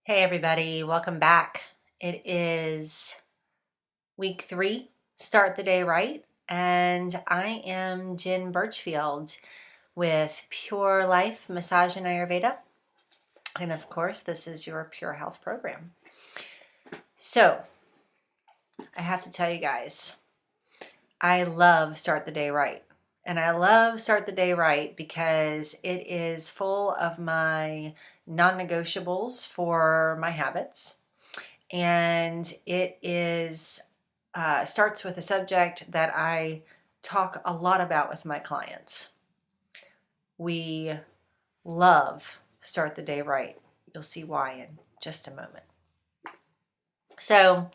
Hey everybody, welcome back. It is week 3, start the day right, and I am Jen Birchfield with Pure Life Massage and Ayurveda, and of course this is your Pure Health program. So I have to tell you guys, I love Start the Day Right. And I love Start the Day Right because it is full of my non-negotiables for my habits. And it is starts with a subject that I talk a lot about with my clients. We love Start the Day Right. You'll see why in just a moment. So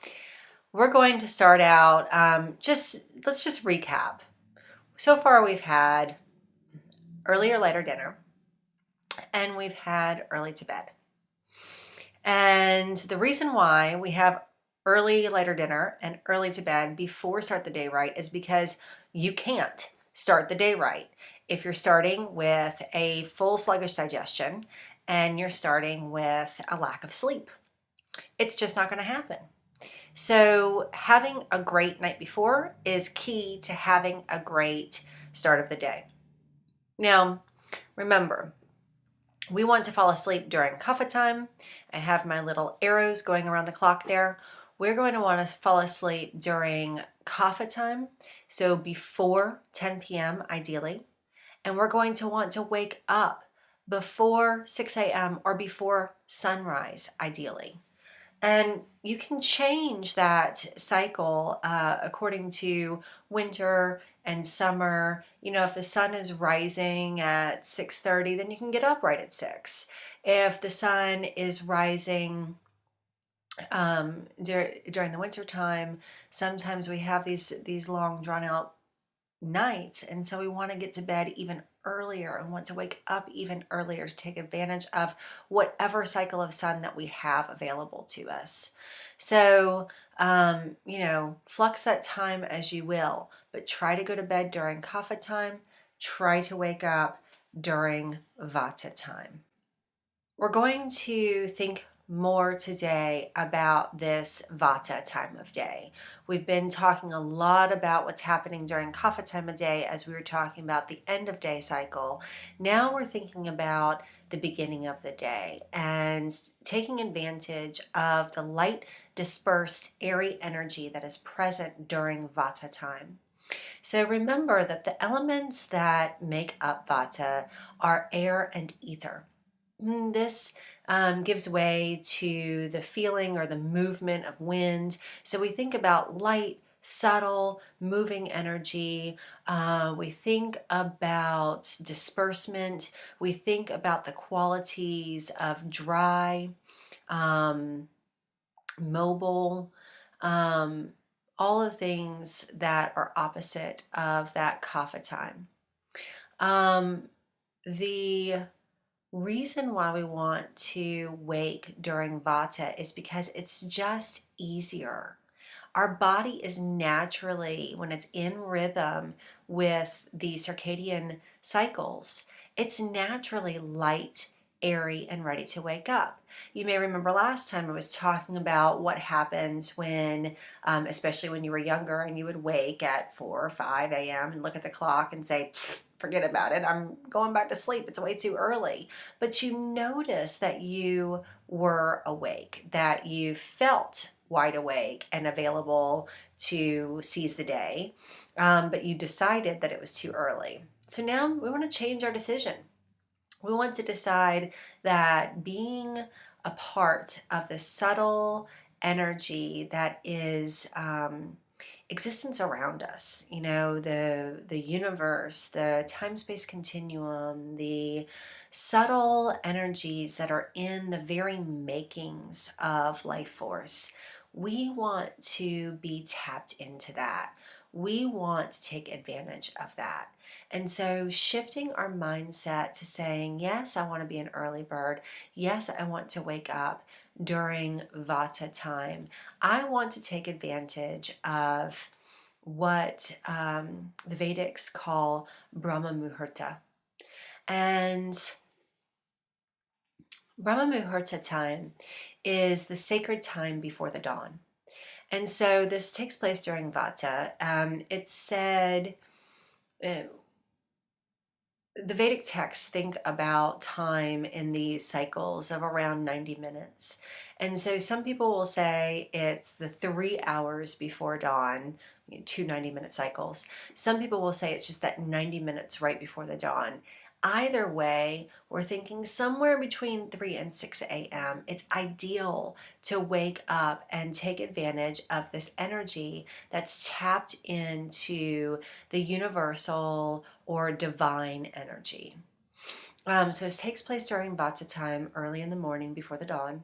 we're going to start out, let's just recap. So far we've had early or later dinner, and we've had early to bed. And the reason why we have early, later dinner and early to bed before Start the Day Right is because you can't start the day right if you're starting with a full sluggish digestion and you're starting with a lack of sleep. It's just not going to happen. So having a great night before is key to having a great start of the day. Now, remember, we want to fall asleep during kapha time. I have my little arrows going around the clock there. We're going to want to fall asleep during kapha time, so before 10 p.m. ideally. And we're going to want to wake up before 6 a.m. or before sunrise ideally. And you can change that cycle according to winter and summer. You know, if the sun is rising at 6:30, then you can get up right at 6. If the sun is rising during the winter time, sometimes we have these long drawn out nights, and so we want to get to bed even earlier and want to wake up even earlier to take advantage of whatever cycle of sun that we have available to us. So flux that time as you will, but try to go to bed during kapha time. Try to wake up during vata time. We're going to think more today about this vata time of day. We've been talking a lot about what's happening during kapha time of day as we were talking about the end of day cycle. Now we're thinking about the beginning of the day and taking advantage of the light, dispersed, airy energy that is present during vata time. So remember that the elements that make up vata are air and ether. This gives way to the feeling or the movement of wind. So we think about light, subtle, moving energy. We think about disbursement. We think about the qualities of dry, mobile, all the things that are opposite of that kapha time. The reason why we want to wake during vata is because it's just easier. Our body is naturally, when it's in rhythm with the circadian cycles, it's naturally light, airy, and ready to wake up. You may remember last time I was talking about what happens when, especially when you were younger and you would wake at 4 or 5 a.m. and look at the clock and say, forget about it, I'm going back to sleep, it's way too early. But you notice that you were awake, that you felt wide awake and available to seize the day, but you decided that it was too early. So now we want to change our decision. We want to decide that being a part of the subtle energy that is existence around us, the universe, the time-space continuum, the subtle energies that are in the very makings of life force. We want to be tapped into that. We want to take advantage of that. And so shifting our mindset to saying, yes, I want to be an early bird. Yes, I want to wake up during vata time. I want to take advantage of what the Vedics call Brahma Muhurta. And Brahma Muhurta time is the sacred time before the dawn. And so this takes place during Vata. It's said, uh, the Vedic texts think about time in these cycles of around 90 minutes. And so some people will say it's the 3 hours before dawn, two 90-minute cycles. Some people will say it's just that 90 minutes right before the dawn. Either way, we're thinking somewhere between 3 and 6 a.m. It's ideal to wake up and take advantage of this energy that's tapped into the universal or divine energy. So this takes place during Vata time, early in the morning before the dawn.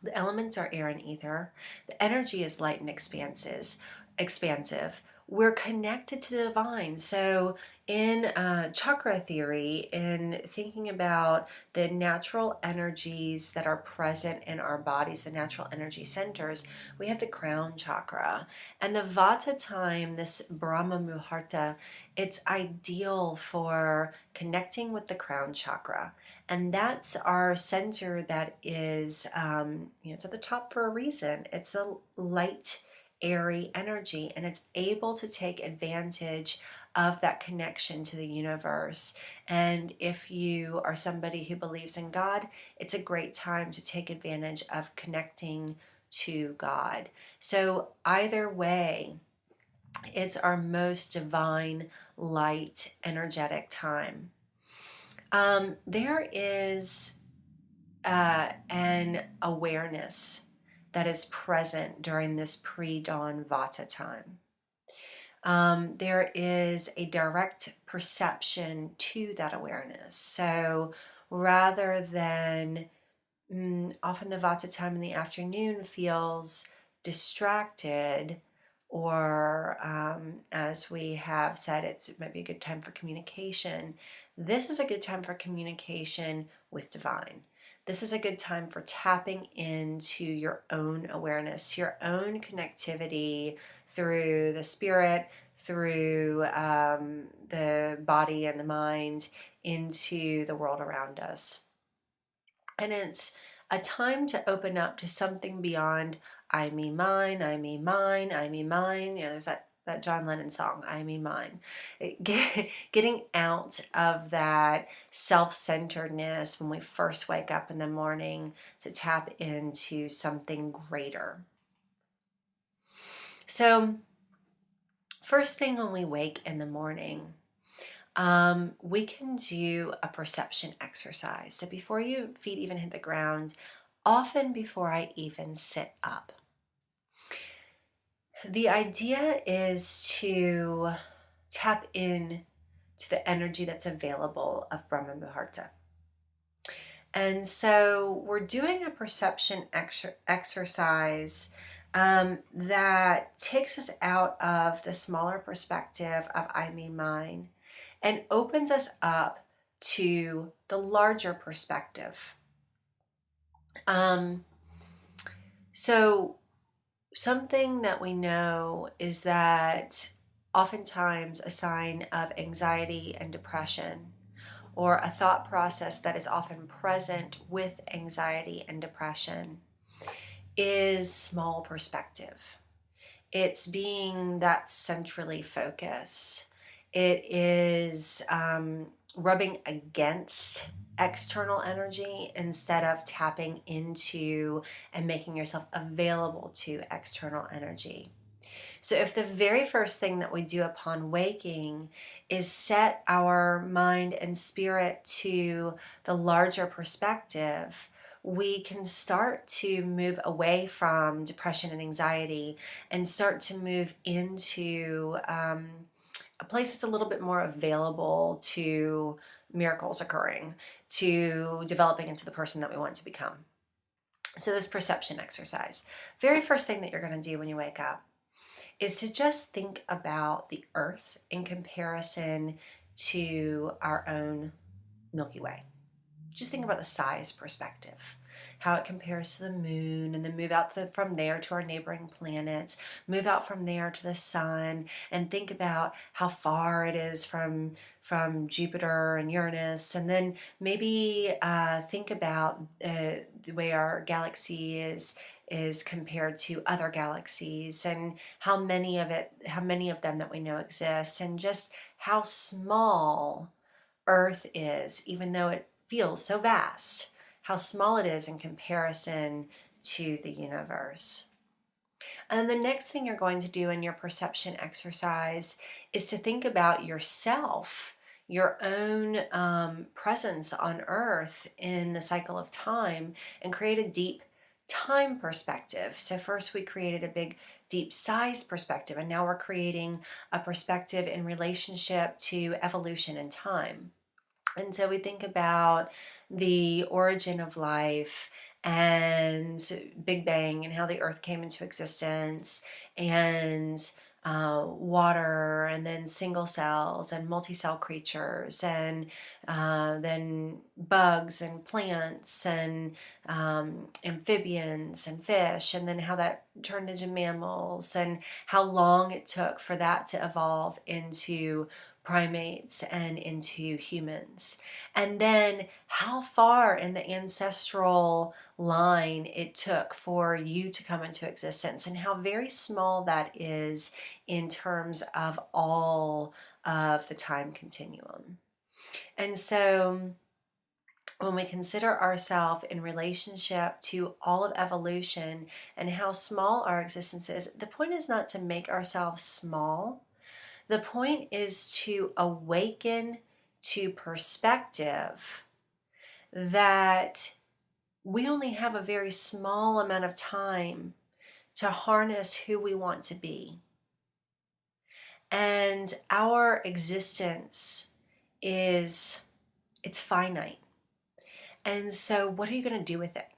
The elements are air and ether. The energy is light and expansive. We're connected to the divine. So in chakra theory, in thinking about the natural energies that are present in our bodies, the natural energy centers, we have the crown chakra. And the Vata time, this Brahma Muhurta, it's ideal for connecting with the crown chakra. And that's our center that is, it's at the top for a reason. It's the light, airy energy, and it's able to take advantage of that connection to the universe. And if you are somebody who believes in God, it's a great time to take advantage of connecting to God. So either way, it's our most divine, light, energetic time. There is an awareness that is present during this pre-dawn Vata time. There is a direct perception to that awareness. So rather than often the Vata time in the afternoon feels distracted, or as we have said, it might be a good time for communication. This is a good time for communication with divine. This is a good time for tapping into your own awareness, your own connectivity through the spirit, through the body and the mind, into the world around us. And it's a time to open up to something beyond I, me, mine, I, me, mine, I, me, mine. There's that John Lennon song, I, me, mine. Getting out of that self-centeredness when we first wake up in the morning to tap into something greater. So first thing when we wake in the morning, we can do a perception exercise. So before your feet even hit the ground, often before I even sit up. The idea is to tap in to the energy that's available of Brahma Muhurta. And so we're doing a perception exercise that takes us out of the smaller perspective of I, me, mine, and opens us up to the larger perspective. So something that we know is that oftentimes a sign of anxiety and depression, or a thought process that is often present with anxiety and depression, is small perspective. It's being that centrally focused. It is rubbing against external energy instead of tapping into and making yourself available to external energy. So if the very first thing that we do upon waking is set our mind and spirit to the larger perspective, we can start to move away from depression and anxiety and start to move into a place that's a little bit more available to miracles occurring, to developing into the person that we want to become. So this perception exercise, very first thing that you're going to do when you wake up is to just think about the earth in comparison to our own Milky Way. Just think about the size perspective, how it compares to the moon, and then move out from there to our neighboring planets, move out from there to the sun, and think about how far it is from Jupiter and Uranus, and then maybe think about the way our galaxy is compared to other galaxies, and how many of them that we know exist, and just how small Earth is, even though it feels so vast, how small it is in comparison to the universe. And then the next thing you're going to do in your perception exercise is to think about yourself, your own presence on Earth in the cycle of time, and create a deep time perspective. So first we created a big deep size perspective, and now we're creating a perspective in relationship to evolution and time. And so we think about the origin of life and Big Bang and how the earth came into existence, and water, and then single cells and multi-cell creatures, and then bugs and plants and amphibians and fish, and then how that turned into mammals, and how long it took for that to evolve into primates and into humans. And then how far in the ancestral line it took for you to come into existence, and how very small that is in terms of all of the time continuum. And so when we consider ourselves in relationship to all of evolution and how small our existence is, the point is not to make ourselves small. The point is to awaken to perspective that we only have a very small amount of time to harness who we want to be. And our existence it's finite. And so what are you going to do with it?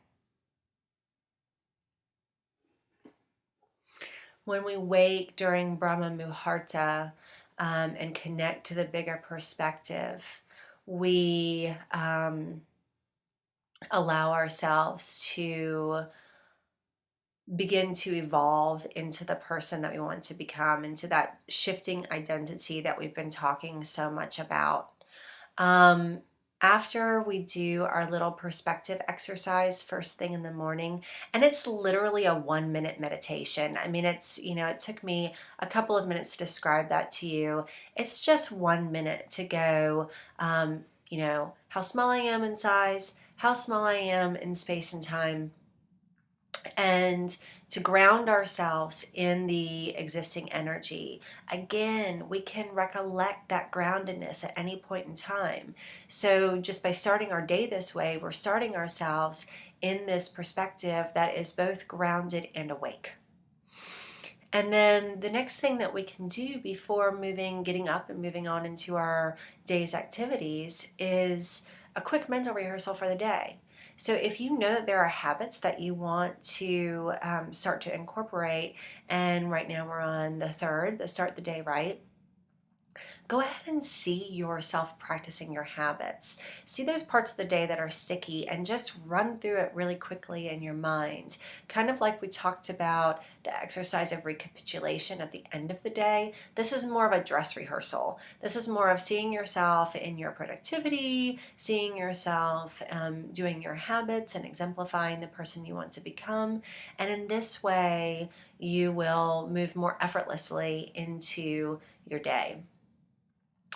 When we wake during Brahma Muhurta and connect to the bigger perspective, we allow ourselves to begin to evolve into the person that we want to become, into that shifting identity that we've been talking so much about. After we do our little perspective exercise first thing in the morning, and it's literally a 1 minute meditation. I mean, it took me a couple of minutes to describe that to you. It's just 1 minute to go, how small I am in size, how small I am in space and time, and to ground ourselves in the existing energy. Again, we can recollect that groundedness at any point in time. So just by starting our day this way, we're starting ourselves in this perspective that is both grounded and awake. And then the next thing that we can do before getting up and moving on into our day's activities is a quick mental rehearsal for the day. So if you know that there are habits that you want to start to incorporate, and right now we're on the 3rd, the start the day right, go ahead and see yourself practicing your habits. See those parts of the day that are sticky and just run through it really quickly in your mind. Kind of like we talked about the exercise of recapitulation at the end of the day. This is more of a dress rehearsal. This is more of seeing yourself in your productivity, seeing yourself doing your habits and exemplifying the person you want to become. And in this way, you will move more effortlessly into your day.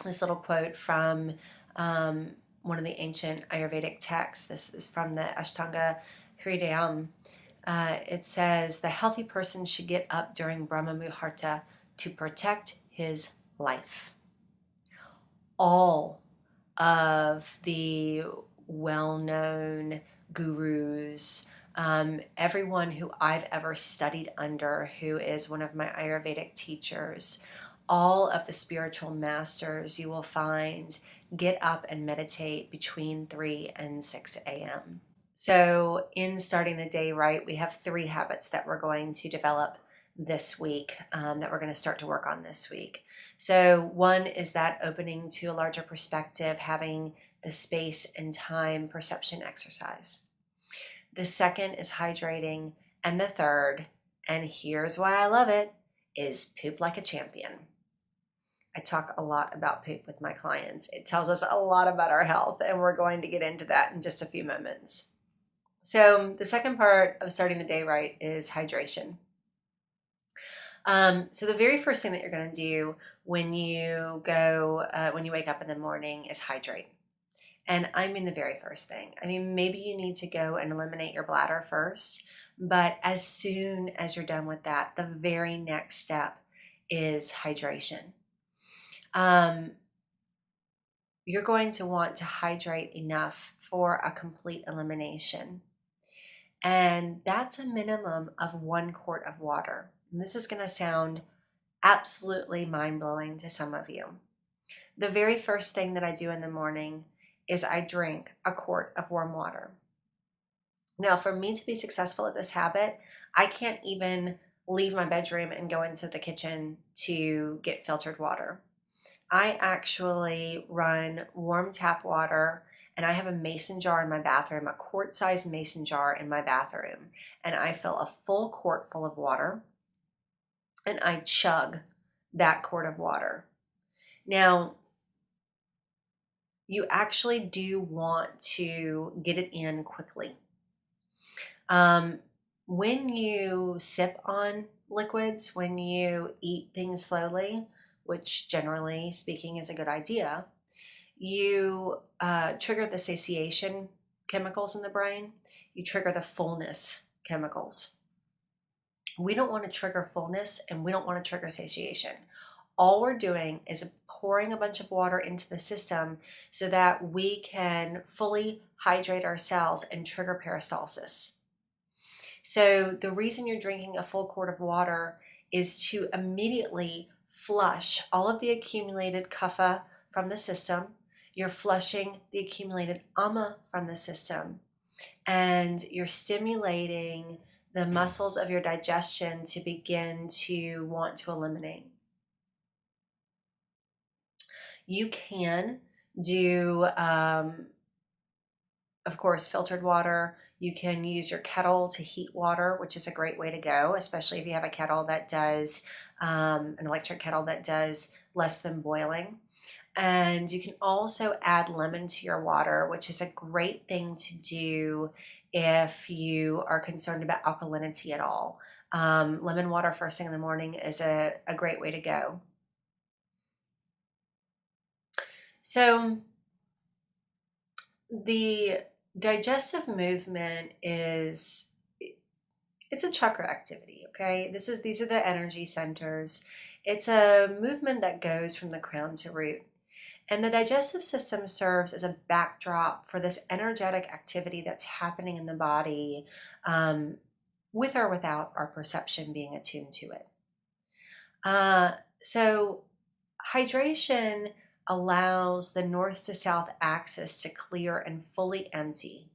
This little quote from one of the ancient Ayurvedic texts. This is from the Ashtanga Hridayam. It says, the healthy person should get up during Brahma Muhurta to protect his life. All of the well-known gurus, everyone who I've ever studied under, who is one of my Ayurvedic teachers, all of the spiritual masters you will find get up and meditate between 3 and 6 a.m. So in starting the day right, we have 3 habits that we're going to develop this week, that we're going to start to work on this week. So one is that opening to a larger perspective, having the space and time perception exercise. The second is hydrating. And the third, and here's why I love it, is poop like a champion. I talk a lot about poop with my clients. It tells us a lot about our health, and we're going to get into that in just a few moments. So the second part of starting the day right is hydration. So the very first thing that you're going to do when you wake up in the morning is hydrate. And I mean the very first thing. I mean, maybe you need to go and eliminate your bladder first, but as soon as you're done with that, the very next step is hydration. You're going to want to hydrate enough for a complete elimination. And that's a minimum of 1 quart of water. And this is going to sound absolutely mind-blowing to some of you. The very first thing that I do in the morning is I drink a quart of warm water. Now, for me to be successful at this habit, I can't even leave my bedroom and go into the kitchen to get filtered water. I actually run warm tap water, and I have a mason jar in my bathroom, a quart-sized mason jar in my bathroom, and I fill a full quart full of water, and I chug that quart of water. Now, you actually do want to get it in quickly. When you sip on liquids, when you eat things slowly, which generally speaking is a good idea, you trigger the satiation chemicals in the brain. You trigger the fullness chemicals. We don't want to trigger fullness, and we don't want to trigger satiation. All we're doing is pouring a bunch of water into the system so that we can fully hydrate our cells and trigger peristalsis. So the reason you're drinking a full quart of water is to immediately flush all of the accumulated kapha from the system. You're flushing the accumulated ama from the system, and you're stimulating the muscles of your digestion to begin to want to eliminate. You can do, of course, filtered water. You can use your kettle to heat water, which is a great way to go, especially if you have a kettle that does, an electric kettle that does less than boiling. And you can also add lemon to your water, which is a great thing to do if you are concerned about alkalinity at all. Lemon water first thing in the morning is a great way to go. So the digestive movement it's a chakra activity, okay? These are the energy centers. It's a movement that goes from the crown to root. And the digestive system serves as a backdrop for this energetic activity that's happening in the body, with or without our perception being attuned to it. So hydration allows the north to south axis to clear and fully empty.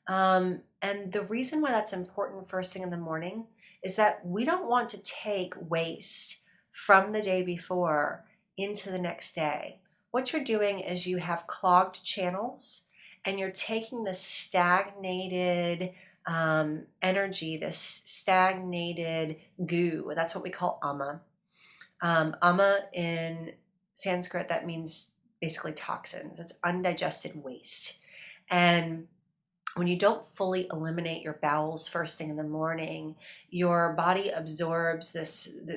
And the reason why that's important first thing in the morning is that we don't want to take waste from the day before into the next day. What you're doing is you have clogged channels, and you're taking the stagnated energy, this stagnated goo. That's what we call ama. Ama in Sanskrit, that means basically toxins. It's undigested waste. And when you don't fully eliminate your bowels first thing in the morning, your body absorbs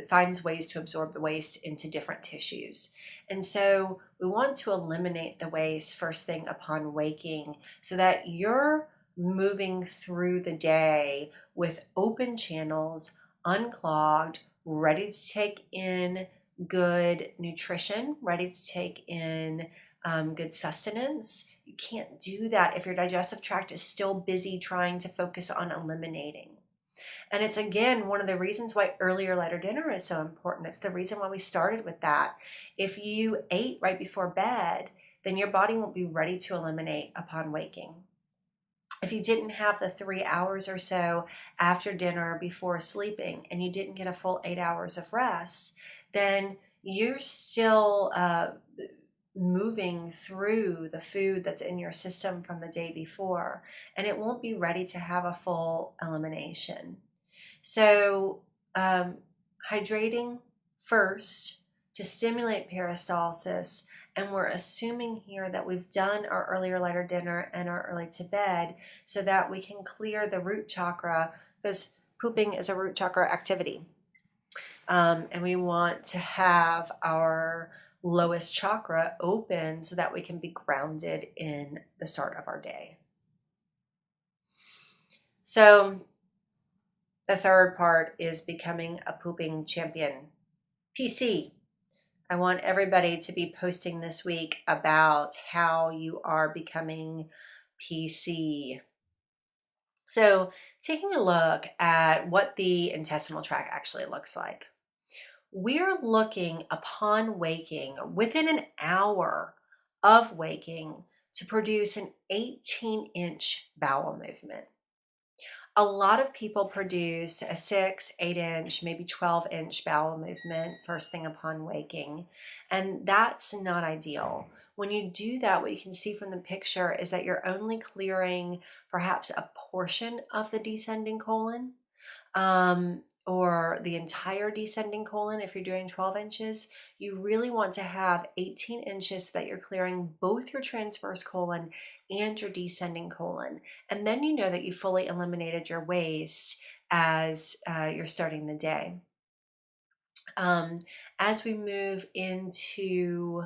finds ways to absorb the waste into different tissues. And so we want to eliminate the waste first thing upon waking so that you're moving through the day with open channels, unclogged, ready to take in good nutrition, ready to take in good sustenance. You can't do that if your digestive tract is still busy trying to focus on eliminating. And it's, again, one of the reasons why early or later dinner is so important. It's the reason why we started with that. If you ate right before bed, then your body won't be ready to eliminate upon waking. If you didn't have the 3 hours or so after dinner before sleeping and you didn't get a full 8 hours of rest, then you're still moving through the food that's in your system from the day before, and it won't be ready to have a full elimination. So, um, hydrating first to stimulate peristalsis, and we're assuming here that we've done our earlier lighter dinner and our early to bed so that we can clear the root chakra, because pooping is a root chakra activity. And we want to have our lowest chakra open so that we can be grounded in the start of our day. So the third part is becoming a pooping champion. PC. I want everybody to be posting this week about how you are becoming PC. So taking a look at what the intestinal tract actually looks like. We're looking upon waking, within an hour of waking, to produce an 18-inch bowel movement. A lot of people produce a 6, 8-inch, maybe 12-inch bowel movement first thing upon waking, and that's not ideal. When you do that, what you can see from the picture is that you're only clearing perhaps a portion of the descending colon, or the entire descending colon. If you're doing 12 inches, you really want to have 18 inches so that you're clearing both your transverse colon and your descending colon. And then you know that you fully eliminated your waste as you're starting the day. As we move into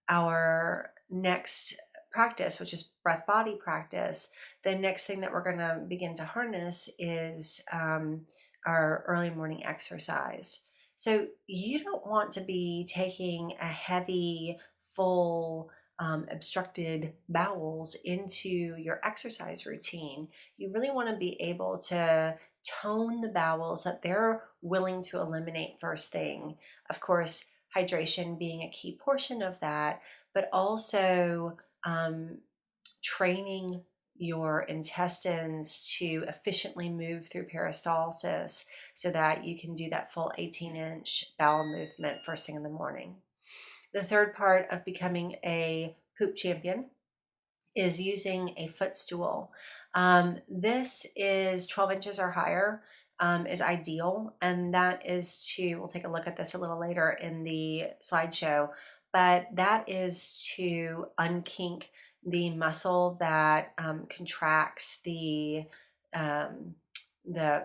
our next practice, which is breath body practice, the next thing that we're going to begin to harness is our early morning exercise. So you don't want to be taking a heavy, full, obstructed bowels into your exercise routine. You really want to be able to tone the bowels that they're willing to eliminate first thing. Of course, hydration being a key portion of that, but also training your intestines to efficiently move through peristalsis so that you can do that full 18-inch bowel movement first thing in the morning. The third part of becoming a poop champion is using a footstool. This is 12 inches or higher, is ideal, and that is we'll take a look at this a little later in the slideshow, but that is to unkink the muscle that contracts the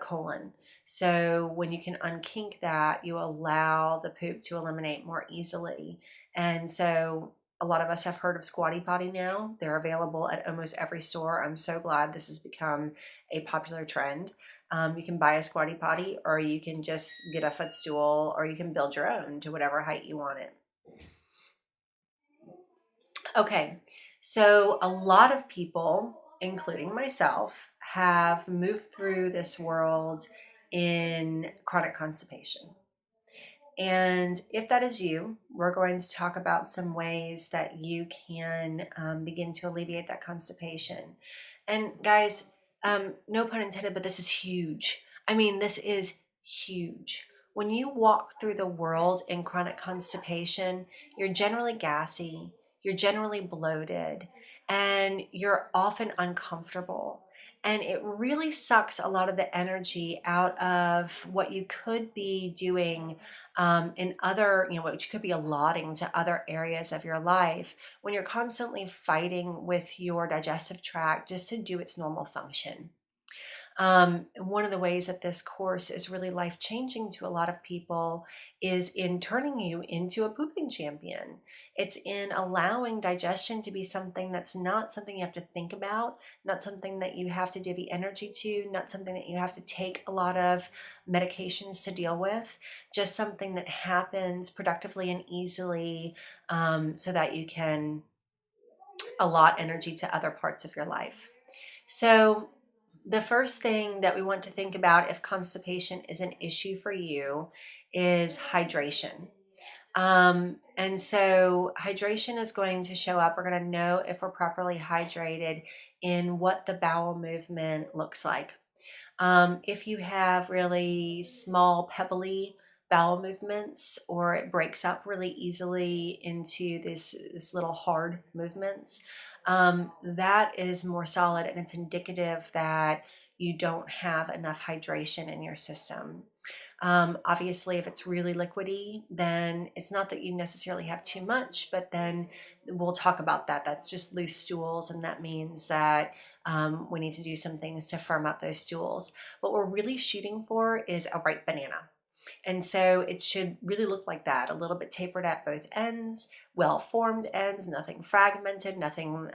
colon. So when you can unkink that, you allow the poop to eliminate more easily. And so a lot of us have heard of Squatty Potty now. They're available at almost every store. I'm so glad this has become a popular trend. You can buy a Squatty Potty, or you can just get a footstool, or you can build your own to whatever height you want it. Okay, so a lot of people, including myself, have moved through this world in chronic constipation. And if that is you, we're going to talk about some ways that you can begin to alleviate that constipation. And guys, no pun intended, but this is huge. I mean, this is huge. When you walk through the world in chronic constipation, you're generally gassy, you're generally bloated, and you're often uncomfortable. And it really sucks a lot of the energy out of what you could be doing in other, what you could be allotting to other areas of your life when you're constantly fighting with your digestive tract just to do its normal function. One of the ways that this course is really life-changing to a lot of people is in turning you into a pooping champion. It's in allowing digestion to be something that's not something you have to think about, not something that you have to divvy energy to, not something that you have to take a lot of medications to deal with, just something that happens productively and easily, so that you can allot energy to other parts of your life. So the first thing that we want to think about if constipation is an issue for you is hydration. And so hydration is going to show up. We're going to know if we're properly hydrated in what the bowel movement looks like. If you have really small, pebbly bowel movements, or it breaks up really easily into this little hard movements, that is more solid, and it's indicative that you don't have enough hydration in your system. Obviously, if it's really liquidy, then it's not that you necessarily have too much, but then we'll talk about that. That's just loose stools, and that means that we need to do some things to firm up those stools. What we're really shooting for is a ripe banana. And so it should really look like that, a little bit tapered at both ends, well-formed ends, nothing fragmented, nothing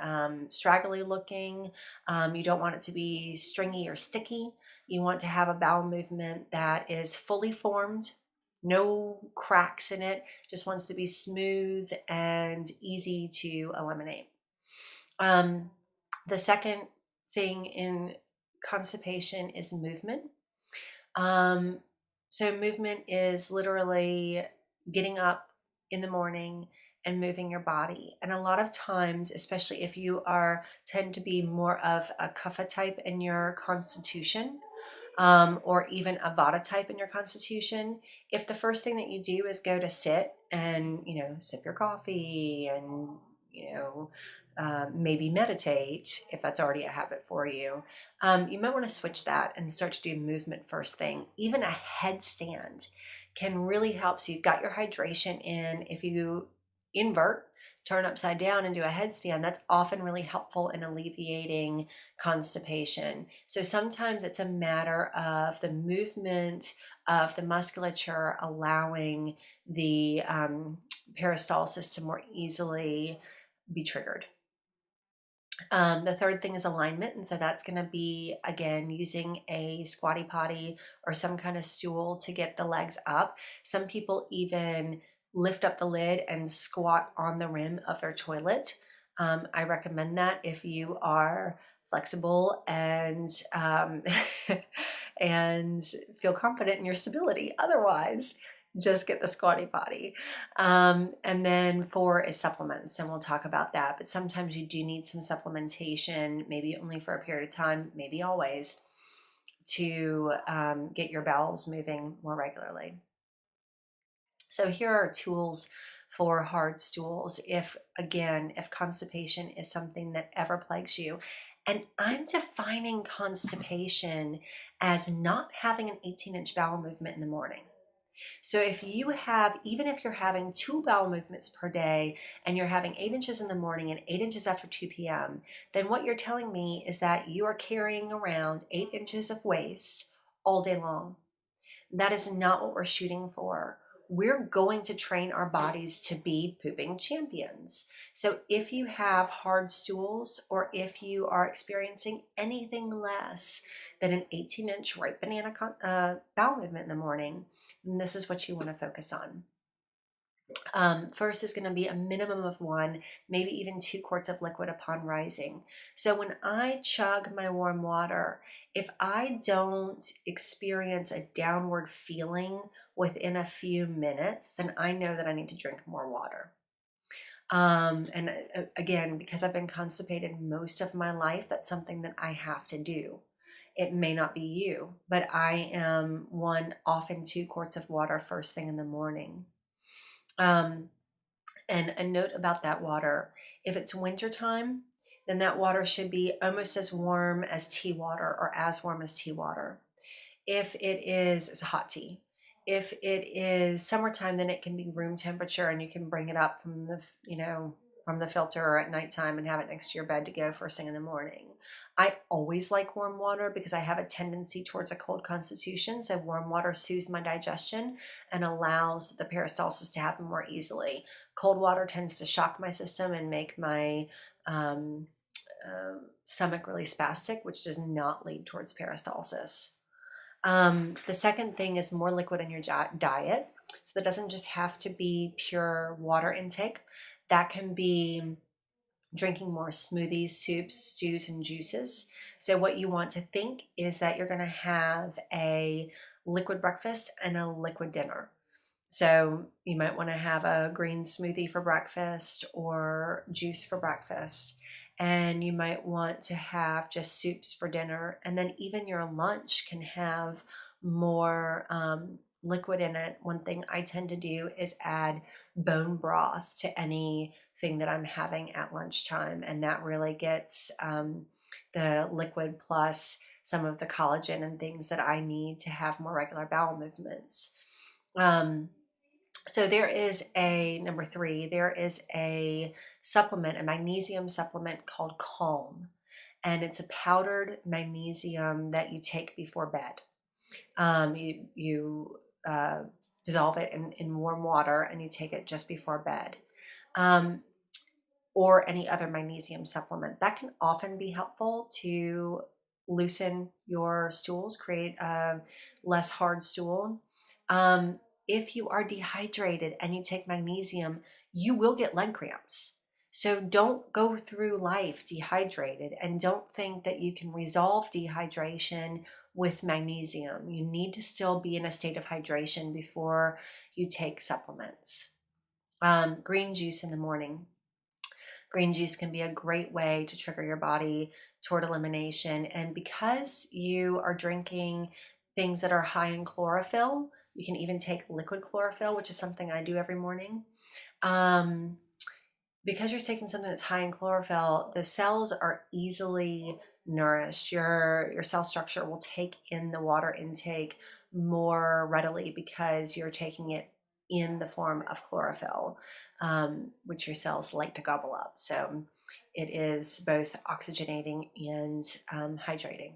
straggly looking. You don't want it to be stringy or sticky. You want to have a bowel movement that is fully formed, no cracks in it, just wants to be smooth and easy to eliminate. Um, the second thing in constipation is movement. Um, so movement is literally getting up in the morning and moving your body. And a lot of times, especially if you are tend to be more of a kapha type in your constitution, or even a vata type in your constitution, if the first thing that you do is go to sit and, sip your coffee and, maybe meditate, if that's already a habit for you, you might want to switch that and start to do movement first thing. Even a headstand can really help. So you've got your hydration in. If you invert, turn upside down and do a headstand, that's often really helpful in alleviating constipation. So sometimes it's a matter of the movement of the musculature allowing the peristalsis to more easily be triggered. The third thing is alignment. And so that's going to be, again, using a squatty potty or some kind of stool to get the legs up. Some people even lift up the lid and squat on the rim of their toilet. I recommend that if you are flexible and and feel confident in your stability. Otherwise, just get the squatty potty. And then 4 is supplements, and we'll talk about that. But sometimes you do need some supplementation, maybe only for a period of time, maybe always, to get your bowels moving more regularly. So here are tools for hard stools. If constipation is something that ever plagues you, and I'm defining constipation as not having an 18-inch bowel movement in the morning. So if you have, even if you're having 2 bowel movements per day and you're having 8 inches in the morning and 8 inches after 2 p.m., then what you're telling me is that you are carrying around 8 inches of waste all day long. That is not what we're shooting for. We're going to train our bodies to be pooping champions. So if you have hard stools, or if you are experiencing anything less than an 18-inch right banana bowel movement in the morning, then this is what you want to focus on. First is going to be a minimum of 1, maybe even 2 quarts of liquid upon rising. So when I chug my warm water, if I don't experience a downward feeling within a few minutes, then I know that I need to drink more water. And again, because I've been constipated most of my life, that's something that I have to do. It may not be you, but I am often 2 quarts of water first thing in the morning. And a note about that water, if it's wintertime, then that water should be almost as warm as tea water, or as warm as tea water. If it is, it's hot tea. If it is summertime, then it can be room temperature, and you can bring it up from the filter at nighttime and have it next to your bed to go first thing in the morning. I always like warm water because I have a tendency towards a cold constitution. So warm water soothes my digestion and allows the peristalsis to happen more easily. Cold water tends to shock my system and make my stomach really spastic, which does not lead towards peristalsis. The second thing is more liquid in your diet. So that doesn't just have to be pure water intake. That can be drinking more smoothies, soups, stews, and juices. So what you want to think is that you're going to have a liquid breakfast and a liquid dinner. So you might want to have a green smoothie for breakfast or juice for breakfast. And you might want to have just soups for dinner. And then even your lunch can have more liquid in it, one thing I tend to do is add bone broth to anything that I'm having at lunchtime. And that really gets the liquid plus some of the collagen and things that I need to have more regular bowel movements. Um, so there is a number three, there is a supplement, a magnesium supplement called Calm. And it's a powdered magnesium that you take before bed. You dissolve it in warm water and you take it just before bed. Um, or any other magnesium supplement. That can often be helpful to loosen your stools, create a less hard stool. Um, if you are dehydrated and you take magnesium, you will get leg cramps. So don't go through life dehydrated, and don't think that you can resolve dehydration with magnesium. You need to still be in a state of hydration before you take supplements. Green juice in the morning. Green juice can be a great way to trigger your body toward elimination. And because you are drinking things that are high in chlorophyll, you can even take liquid chlorophyll, which is something I do every morning. Um, because you're taking something that's high in chlorophyll, the cells are easily nourished. Your cell structure will take in the water intake more readily because you're taking it in the form of chlorophyll, which your cells like to gobble up. So it is both oxygenating and hydrating.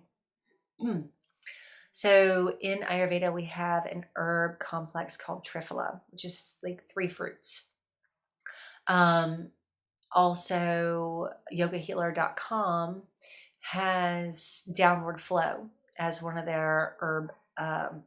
So in Ayurveda, we have an herb complex called Triphala, which is like 3 fruits. Also, yogahealer.com has downward flow as one of their herb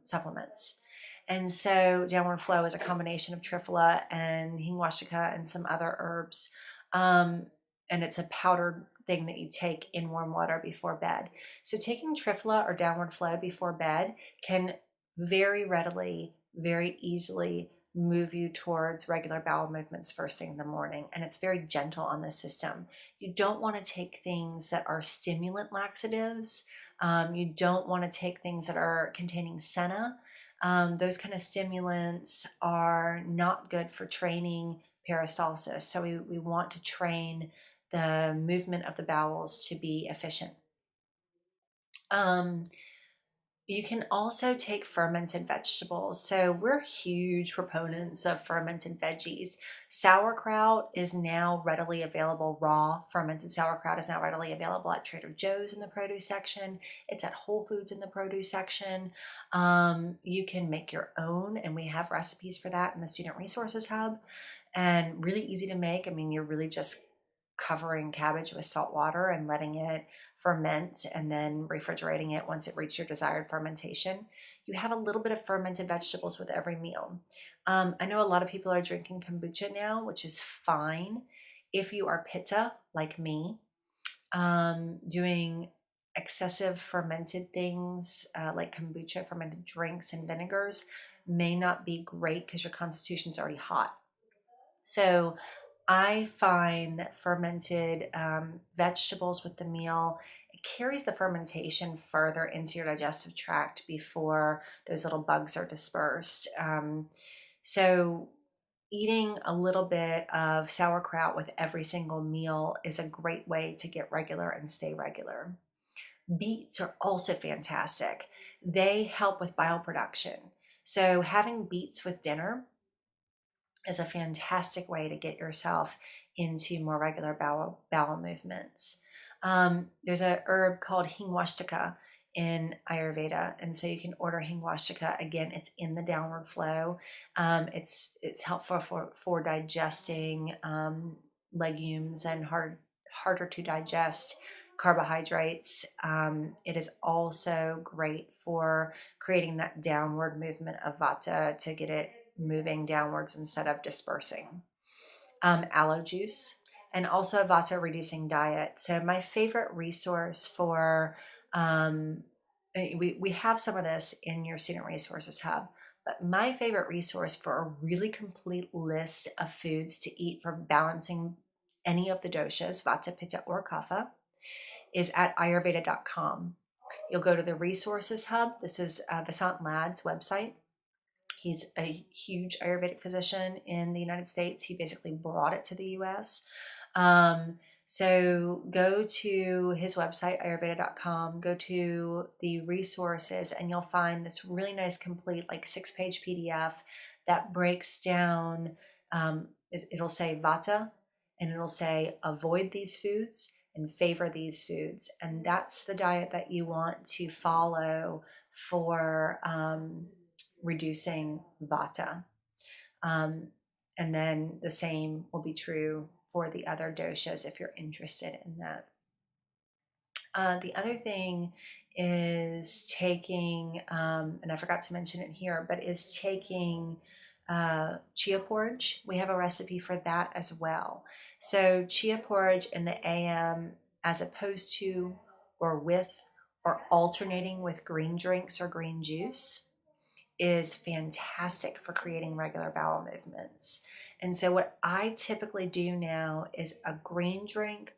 supplements. And so downward flow is a combination of triphala and hingwashika and some other herbs. And it's a powdered thing that you take in warm water before bed. So taking triphala or downward flow before bed can very readily, very easily move you towards regular bowel movements first thing in the morning. And it's very gentle on the system. You don't want to take things that are stimulant laxatives. You don't want to take things that are containing senna. Those kind of stimulants are not good for training peristalsis. So we want to train the movement of the bowels to be efficient. You can also take fermented vegetables. So we're huge proponents of fermented veggies. Sauerkraut is now readily available. Raw fermented sauerkraut is now readily available at Trader Joe's in the produce section. It's at Whole Foods in the produce section. You can make your own, and we have recipes for that in the Student Resources Hub. And really easy to make. I mean, you're really just covering cabbage with salt water and letting it ferment and then refrigerating it once it reaches your desired fermentation. You have a little bit of fermented vegetables with every meal. I know a lot of people are drinking kombucha now, which is fine. If you are pitta like me, doing excessive fermented things like kombucha, fermented drinks, and vinegars may not be great because your constitution's already hot. So I find that fermented vegetables with the meal, it carries the fermentation further into your digestive tract before those little bugs are dispersed. So eating a little bit of sauerkraut with every single meal is a great way to get regular and stay regular. Beets are also fantastic. They help with bile production. So having beets with dinner is a fantastic way to get yourself into more regular bowel movements. There's a herb called hingwashika in Ayurveda, and so you can order hingwashika. Again, it's in the downward flow. It's helpful for digesting legumes and harder to digest carbohydrates. It is also great for creating that downward movement of vata to get it moving downwards instead of dispersing. Aloe juice, and also a vata reducing diet. So my favorite resource for, we have some of this in your Student Resources Hub, but my favorite resource for a really complete list of foods to eat for balancing any of the doshas, vata, pitta, or kapha, is at ayurveda.com. You'll go to the Resources Hub. This is Vasant Lad's website. He's a huge Ayurvedic physician in the United States. He basically brought it to the US. Um, so go to his website, ayurveda.com, go to the resources, and you'll find this really nice, complete, like 6-page PDF that breaks down. It'll say Vata, and it'll say avoid these foods and favor these foods. And that's the diet that you want to follow for reducing Vata. Um, and then the same will be true for the other doshas if you're interested in that. The other thing is taking, and I forgot to mention it here, but is taking chia porridge. We have a recipe for that as well. So chia porridge in the AM, as opposed to or with or alternating with green drinks or green juice, is fantastic for creating regular bowel movements. And so what I typically do now is a green drink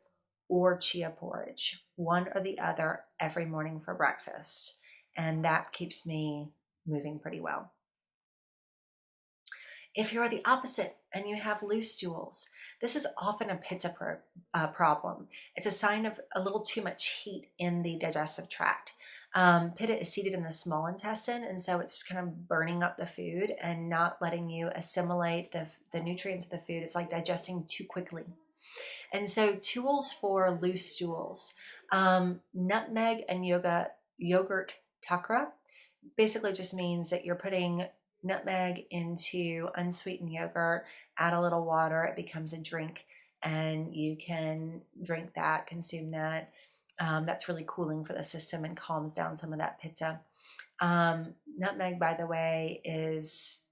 or chia porridge, one or the other, every morning for breakfast. And that keeps me moving pretty well. If you're the opposite and you have loose stools, this is often a pitta problem. It's a sign of a little too much heat in the digestive tract. Pitta is seated in the small intestine, and so it's kind of burning up the food and not letting you assimilate the nutrients of the food. It's like digesting too quickly. And so tools for loose stools, nutmeg and yogurt takra basically just means that you're putting nutmeg into unsweetened yogurt, add a little water, it becomes a drink, and you can drink that, consume that. That's really cooling for the system and calms down some of that pitta. Nutmeg, by the way, is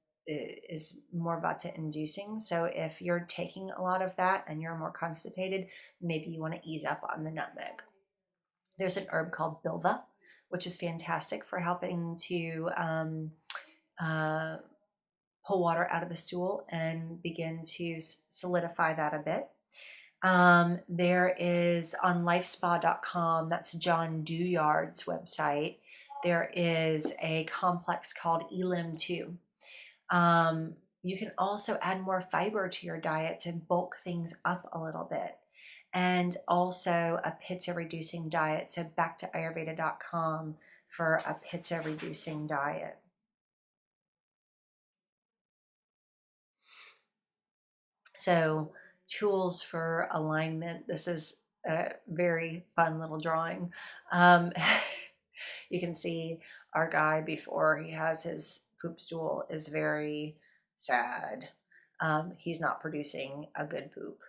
more vata inducing. So if you're taking a lot of that and you're more constipated, maybe you want to ease up on the nutmeg. There's an herb called bilva, which is fantastic for helping to pull water out of the stool and begin to solidify that a bit. There is on lifespa.com, that's John Douillard's website, there is a complex called Elim 2. You can also add more fiber to your diet to bulk things up a little bit. And also a pitta reducing diet. So back to ayurveda.com for a pitta reducing diet. So tools for alignment. This is a very fun little drawing. You can see our guy before he has his poop stool is very sad. He's not producing a good poop.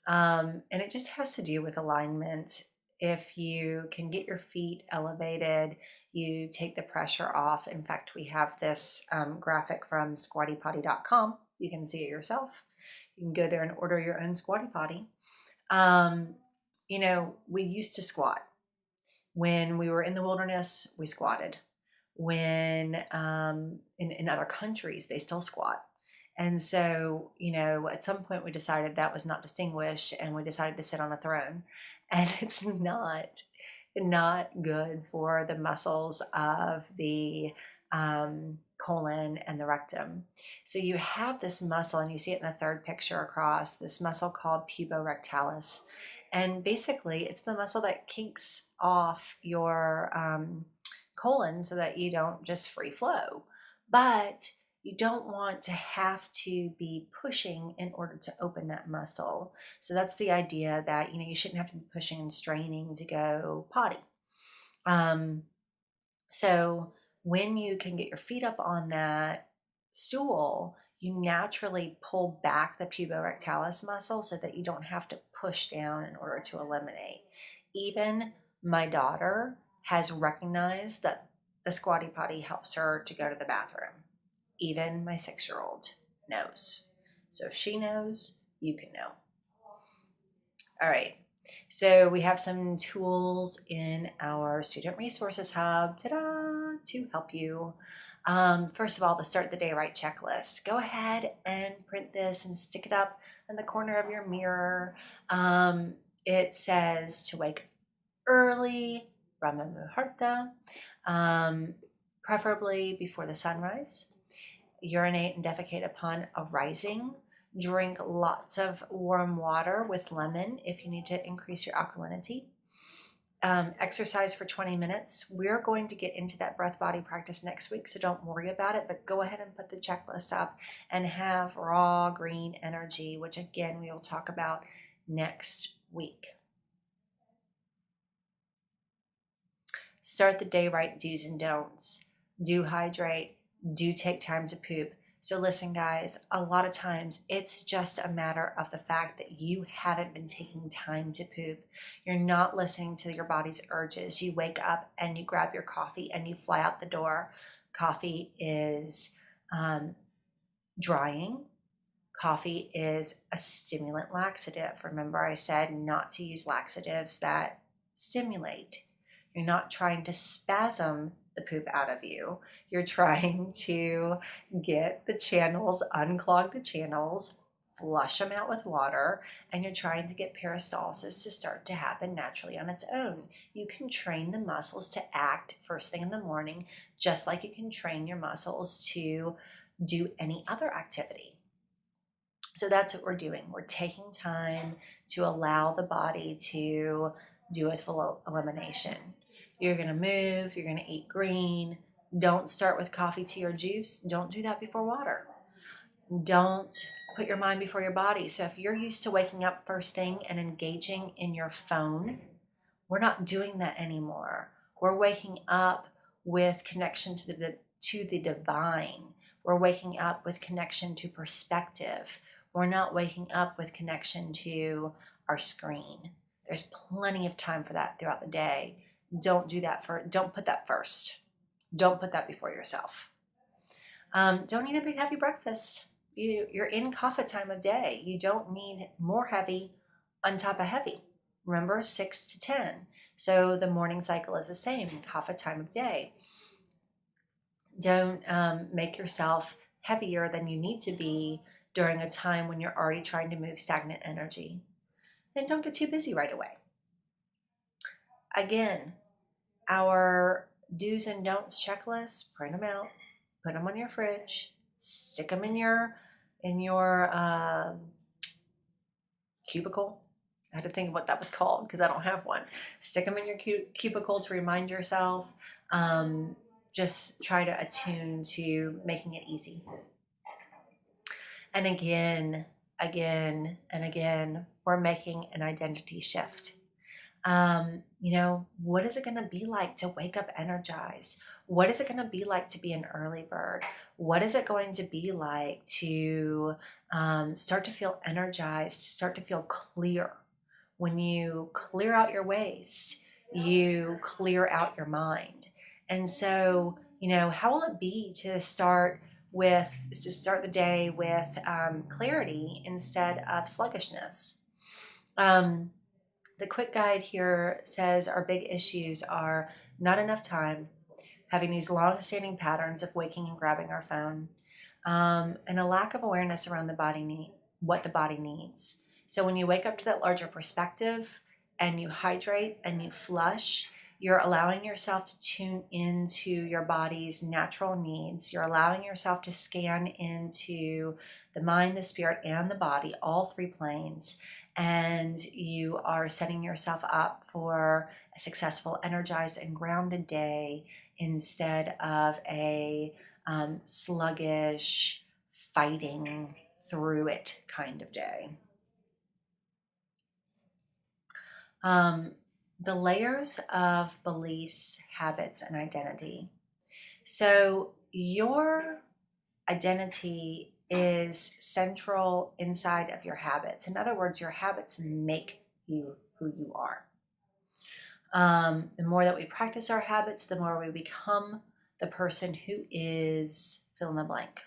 And it just has to do with alignment. If you can get your feet elevated, you take the pressure off. In fact, we have this graphic from squattypotty.com. You can see it yourself. You can go there and order your own squatty potty. We used to squat. When we were in the wilderness, we squatted. When in other countries, they still squat. And so, at some point we decided that was not distinguished and we decided to sit on a throne. And it's not good for the muscles of the colon and the rectum. So you have this muscle, and you see it in the third picture across, this muscle called puborectalis. And basically, it's the muscle that kinks off your colon so that you don't just free flow. But you don't want to have to be pushing in order to open that muscle. So that's the idea that, you shouldn't have to be pushing and straining to go potty. So when you can get your feet up on that stool, you naturally pull back the puborectalis muscle so that you don't have to push down in order to eliminate. Even my daughter has recognized that the squatty potty helps her to go to the bathroom. Even my 6-year-old knows. So if she knows, you can know. All right. So we have some tools in our Student Resources Hub, to help you. First of all, the Start the Day Right checklist. Go ahead and print this and stick it up in the corner of your mirror. It says to wake early, Brahma Muhurta, preferably before the sunrise. urinate and defecate upon arising. Drink lots of warm water with lemon if you need to increase your alkalinity. Exercise for 20 minutes. We're going to get into that breath body practice next week, so don't worry about it, but go ahead and put the checklist up and have raw green energy, which again, we will talk about next week. Start the day right, do's and don'ts. Do hydrate, do take time to poop. So listen, guys, a lot of times it's just a matter of the fact that you haven't been taking time to poop. You're not listening to your body's urges. You wake up and you grab your coffee and you fly out the door. Coffee is drying. Coffee is a stimulant laxative. Remember, I said not to use laxatives that stimulate. You're not trying to spasm the poop out of you. You're trying to get the channels, unclog the channels, flush them out with water, and you're trying to get peristalsis to start to happen naturally on its own. You can train the muscles to act first thing in the morning, just like you can train your muscles to do any other activity. So that's what we're doing. We're taking time to allow the body to do its full elimination. You're going to move, you're going to eat green. Don't start with coffee, tea, or juice. Don't do that before water. Don't put your mind before your body. So if you're used to waking up first thing and engaging in your phone, we're not doing that anymore. We're waking up with connection to the divine. We're waking up with connection to perspective. We're not waking up with connection to our screen. There's plenty of time for that throughout the day. Don't put that first. Don't put that before yourself. Don't eat a big heavy breakfast. You're in kapha time of day. You don't need more heavy on top of heavy. Remember, 6 to 10. So the morning cycle is the same, kapha time of day. Don't make yourself heavier than you need to be during a time when you're already trying to move stagnant energy. And don't get too busy right away. Again, our do's and don'ts checklist, print them out, put them on your fridge, stick them in your cubicle. I had to think of what that was called because I don't have one. Stick them in your cubicle to remind yourself. Just try to attune to making it easy. And again, and again, we're making an identity shift. What is it going to be like to wake up energized? What is it going to be like to be an early bird? What is it going to be like to start to feel energized, start to feel clear? When you clear out your waste, you clear out your mind. And so, how will it be to start the day with clarity instead of sluggishness? The quick guide here says our big issues are not enough time, having these long-standing patterns of waking and grabbing our phone, and a lack of awareness around what the body needs. So when you wake up to that larger perspective and you hydrate and you flush, you're allowing yourself to tune into your body's natural needs. You're allowing yourself to scan into the mind, the spirit, and the body, all three planes. And you are setting yourself up for a successful, energized, and grounded day instead of a sluggish, fighting through it kind of day. The layers of beliefs, habits, and identity. So your identity is central inside of your habits. In other words, your habits make you who you are. The more that we practice our habits, the more we become the person who is fill in the blank.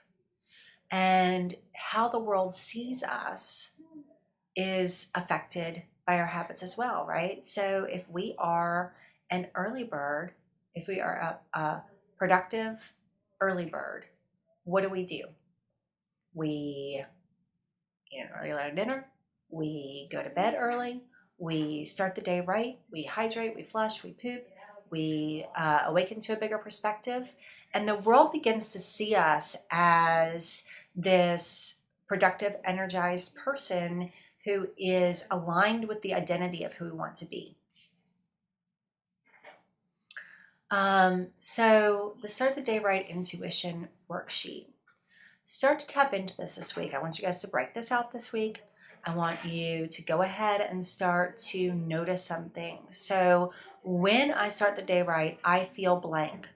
And how the world sees us is affected by our habits as well, right? So if we are an early bird, if we are a productive early bird, what do? We eat an early dinner, we go to bed early, we start the day right, we hydrate, we flush, we poop, we awaken to a bigger perspective, and the world begins to see us as this productive, energized person who is aligned with the identity of who we want to be. So the Start the Day Right Intuition worksheet. Start to tap into this week. I want you guys to break this out this week. I want you to go ahead and start to notice some things. So when I start the day right, I feel blank.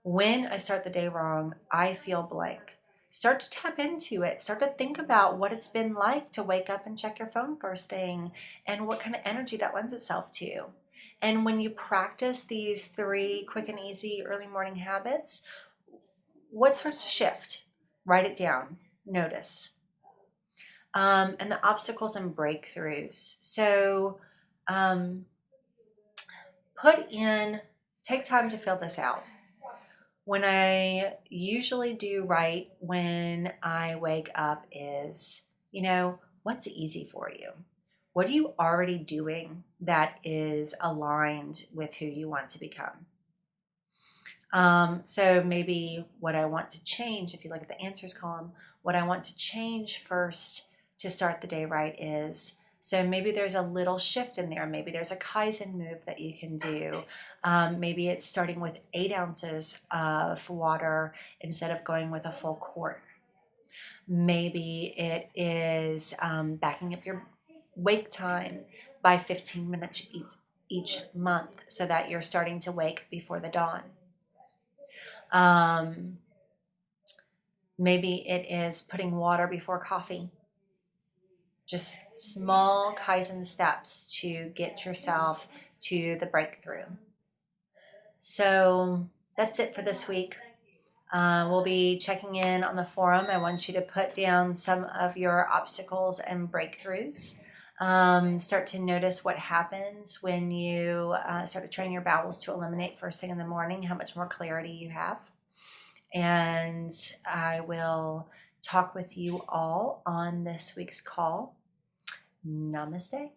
When I start the day wrong, I feel blank. Start to tap into it. Start to think about what it's been like to wake up and check your phone first thing and what kind of energy that lends itself to. And when you practice these 3 quick and easy early morning habits, what starts to shift? Write it down. Notice. And the obstacles and breakthroughs. So take time to fill this out. When I usually do right when I wake up is, what's easy for you? What are you already doing that is aligned with who you want to become? So maybe what I want to change, if you look at the answers column, what I want to change first to start the day right is, so maybe there's a little shift in there. Maybe there's a Kaizen move that you can do. Maybe it's starting with 8 ounces of water instead of going with a full quart. Maybe it is backing up your wake time by 15 minutes each month so that you're starting to wake before the dawn. Maybe it is putting water before coffee. Just small Kaizen steps to get yourself to the breakthrough. So that's it for this week. We'll be checking in on the forum. I want you to put down some of your obstacles and breakthroughs. Start to notice what happens when you start to train your bowels to eliminate first thing in the morning, how much more clarity you have. And I will talk with you all on this week's call. Namaste.